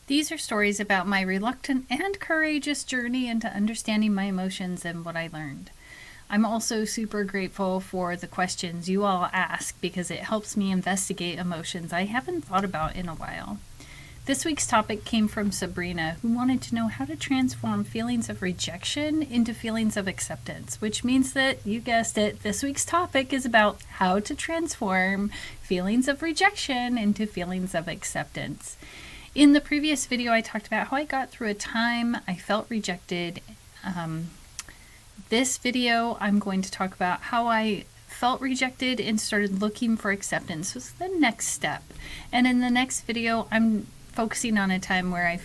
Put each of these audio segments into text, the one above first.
These are stories about my reluctant and courageous journey into understanding my emotions and what I learned. I'm also super grateful for the questions you all ask because it helps me investigate emotions I haven't thought about in a while. This week's topic came from Sabrina, who wanted to know how to transform feelings of rejection into feelings of acceptance, which means that, you guessed it, this week's topic is about how to transform feelings of rejection into feelings of acceptance. In the previous video, I talked about how I got through a time I felt rejected. This video, I'm going to talk about how I felt rejected and started looking for acceptance. So it's the next step. And in the next video, I'm focusing on a time where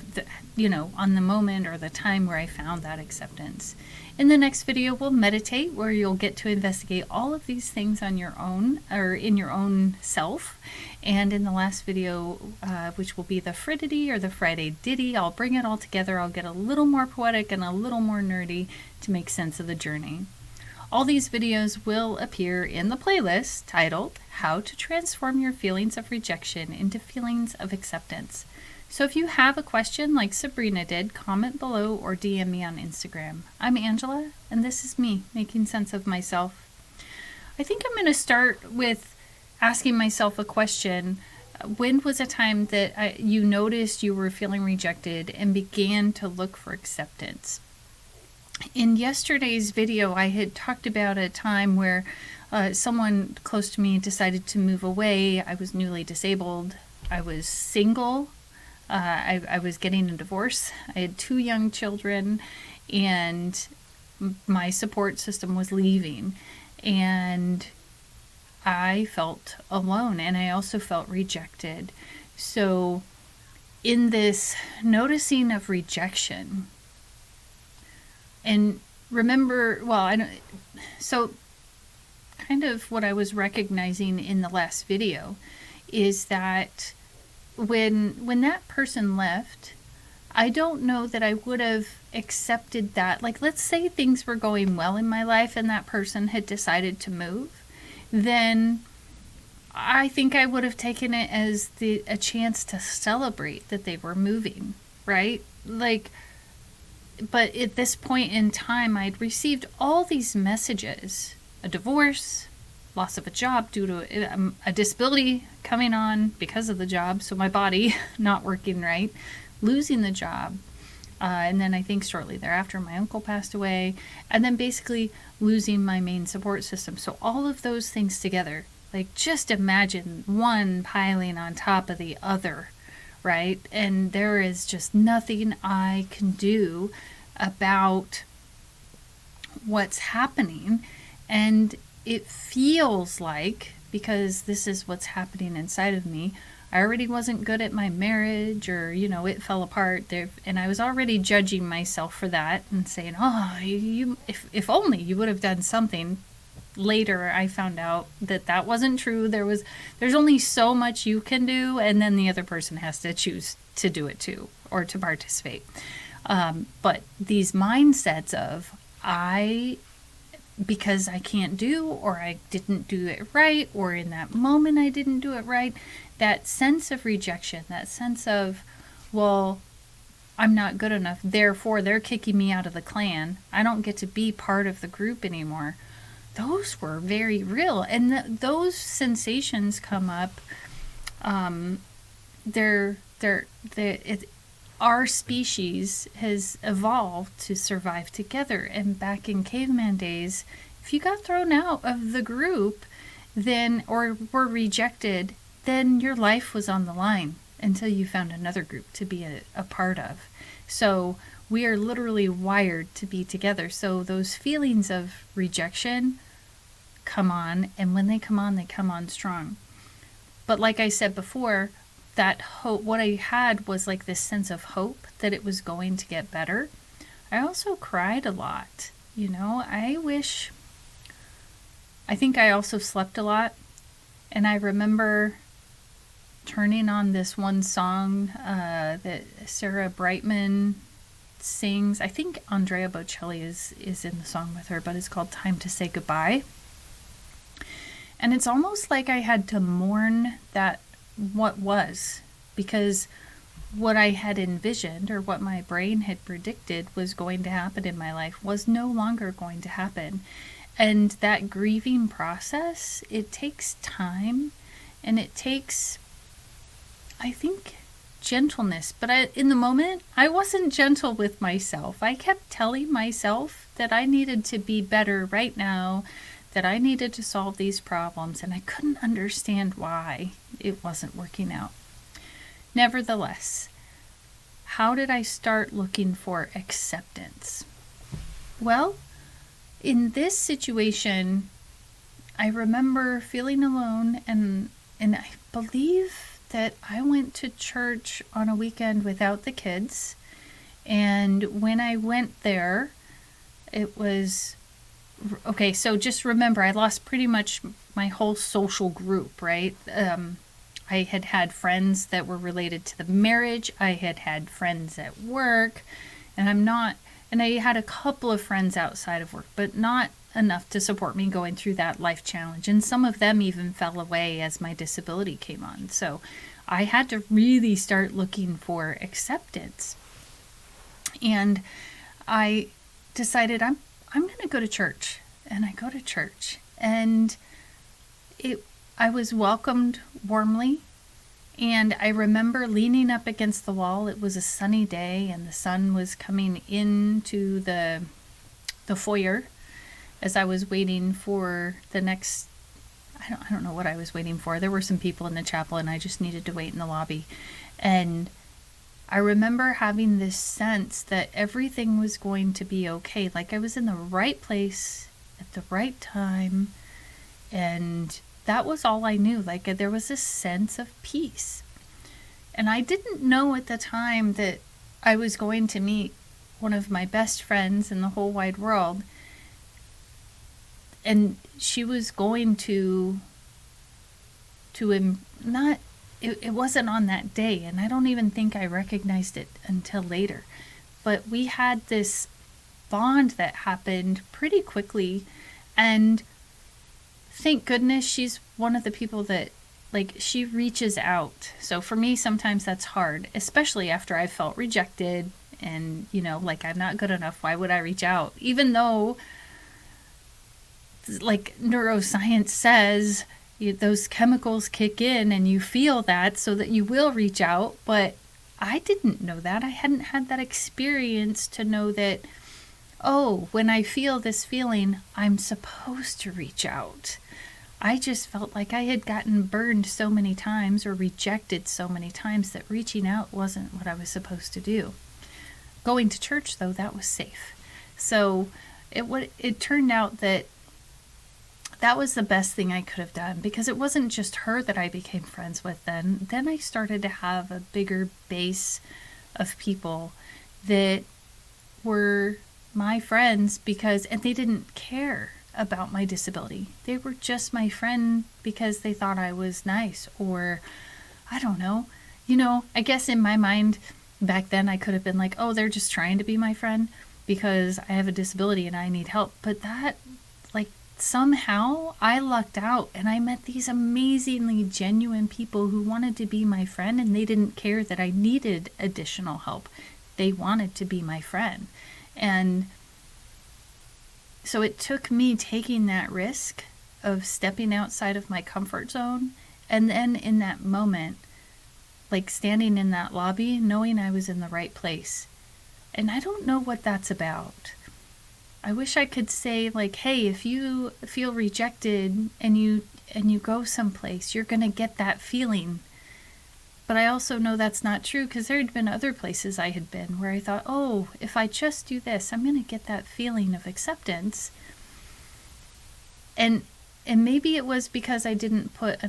on the moment or the time where I found that acceptance. In the next video, we'll meditate, where you'll get to investigate all of these things on your own or in your own self. And in the last video, which will be the Friday or the Friday Ditty, I'll bring it all together. I'll get a little more poetic and a little more nerdy to make sense of the journey. All these videos will appear in the playlist titled How to Transform Your Feelings of Rejection into Feelings of Acceptance. So if you have a question like Sabrina did, comment below or DM me on Instagram. I'm Angela, and this is me making sense of myself. I think I'm going to start with asking myself a question. When was a time that you noticed you were feeling rejected and began to look for acceptance? In yesterday's video, I had talked about a time where someone close to me decided to move away. I was newly disabled. I was single. I was getting a divorce. I had 2 young children, and my support system was leaving. And I felt alone, and I also felt rejected. So in this noticing of rejection, and remember, so kind of what I was recognizing in the last video is that when that person left, I don't know that I would have accepted that. Like, let's say things were going well in my life and that person had decided to move, then I think I would have taken it as a chance to celebrate that they were moving, right? But at this point in time, I'd received all these messages: a divorce, loss of a job due to a disability coming on because of the job, so my body not working right, losing the job, and then I think shortly thereafter my uncle passed away, and then basically losing my main support system. So all of those things together, like, just imagine one piling on top of the other, right? And there is just nothing I can do about what's happening. And it feels like, because this is what's happening inside of me, I already wasn't good at my marriage, or, it fell apart there, and I was already judging myself for that and saying, oh, if only you would have done something. Later, I found out that wasn't true. There's only so much you can do, and then the other person has to choose to do it too, or to participate. But these mindsets of, because I can't do, or I didn't do it right, or in that moment I didn't do it right, that sense of rejection, that sense of, well, I'm not good enough, therefore they're kicking me out of the clan, I don't get to be part of the group anymore. Those were very real, and those sensations come up. Our species has evolved to survive together, and back in caveman days, if you got thrown out of the group, then, or were rejected, then your life was on the line until you found another group to be a part of. So we are literally wired to be together. So those feelings of rejection come on, and when they come on strong. But like I said before, that hope, what I had was like this sense of hope that it was going to get better. I also cried a lot. I think I also slept a lot. And I remember turning on this one song that Sarah Brightman sings. I think Andrea Bocelli is in the song with her, but it's called Time to Say Goodbye. And it's almost like I had to mourn that what was, because what I had envisioned or what my brain had predicted was going to happen in my life was no longer going to happen. And that grieving process, it takes time, and it takes, I think, gentleness. But in the moment, I wasn't gentle with myself. I kept telling myself that I needed to be better right now, that I needed to solve these problems, and I couldn't understand why it wasn't working out. Nevertheless, how did I start looking for acceptance? Well, in this situation, I remember feeling alone, and I believe that I went to church on a weekend without the kids. And when I went there, it was okay. So just remember, I lost pretty much my whole social group, right? I had had friends that were related to the marriage. I had had friends at work, and I had a couple of friends outside of work, but not enough to support me going through that life challenge. And some of them even fell away as my disability came on. So I had to really start looking for acceptance. And I decided I'm going to go to church. And I go to church. And I was welcomed warmly. And I remember leaning up against the wall. It was a sunny day, and the sun was coming into the foyer as I was waiting for the next, I don't know what I was waiting for. There were some people in the chapel, and I just needed to wait in the lobby. And I remember having this sense that everything was going to be okay. Like I was in the right place at the right time, and that was all I knew. Like there was a sense of peace. And I didn't know at the time that I was going to meet one of my best friends in the whole wide world. And she was going to not, it wasn't on that day. And I don't even think I recognized it until later. But we had this bond that happened pretty quickly. And thank goodness she's one of the people that, like, she reaches out. So for me, sometimes that's hard, especially after I felt rejected and, like, I'm not good enough. Why would I reach out? Even though, like, neuroscience says those chemicals kick in and you feel that so that you will reach out. But I didn't know that. I hadn't had that experience to know that, oh, when I feel this feeling, I'm supposed to reach out. I just felt like I had gotten burned so many times or rejected so many times that reaching out wasn't what I was supposed to do. Going to church, though, that was safe. So it turned out that was the best thing I could have done, because it wasn't just her that I became friends with then. Then I started to have a bigger base of people that were my friends and they didn't care about my disability. They were just my friend because they thought I was nice, or I don't know. I guess in my mind back then I could have been like, oh, they're just trying to be my friend because I have a disability and I need help. But that, like, somehow I lucked out and I met these amazingly genuine people who wanted to be my friend, and they didn't care that I needed additional help. They wanted to be my friend. And so it took me taking that risk of stepping outside of my comfort zone, and then in that moment, like standing in that lobby, knowing I was in the right place. And I don't know what that's about. I wish I could say, like, hey, if you feel rejected and you go someplace, you're going to get that feeling. But I also know that's not true, because there had been other places I had been where I thought, oh, if I just do this, I'm going to get that feeling of acceptance. And maybe it was because I didn't put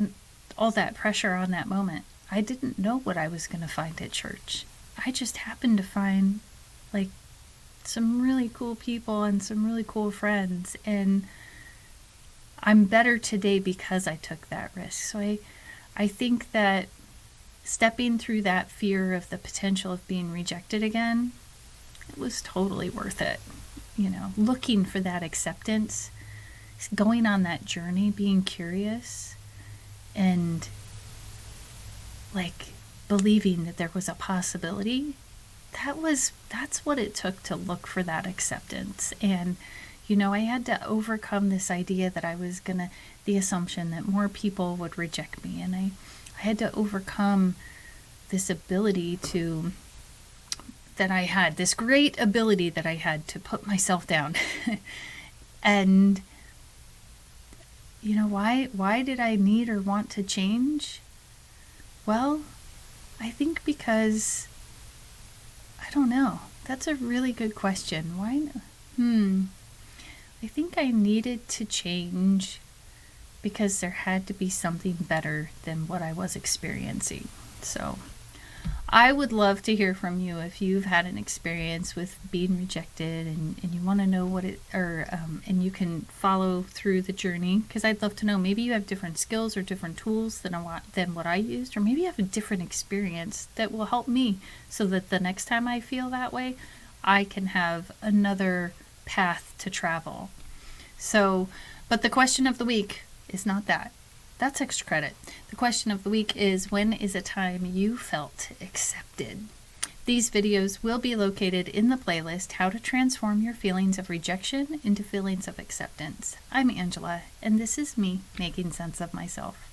all that pressure on that moment. I didn't know what I was going to find at church. I just happened to find, like, some really cool people and some really cool friends. And I'm better today because I took that risk. So I think that stepping through that fear of the potential of being rejected again, it was totally worth it. Looking for that acceptance, going on that journey, being curious, and, like, believing that there was a possibility, that's what it took to look for that acceptance. And I had to overcome this idea that the assumption that more people would reject me, and I had to overcome this ability this great ability that I had to put myself down. And why did I need or want to change? Well, I think because, I don't know. That's a really good question. Why? I think I needed to change because there had to be something better than what I was experiencing. So I would love to hear from you if you've had an experience with being rejected and you want to know and you can follow through the journey, because I'd love to know. Maybe you have different skills or different tools than what I used, or maybe you have a different experience that will help me so that the next time I feel that way, I can have another path to travel. So, but the question of the week is not that. That's extra credit. The question of the week is, when is a time you felt accepted? These videos will be located in the playlist, How to Transform Your Feelings of Rejection into Feelings of Acceptance. I'm Angela, and this is me making sense of myself.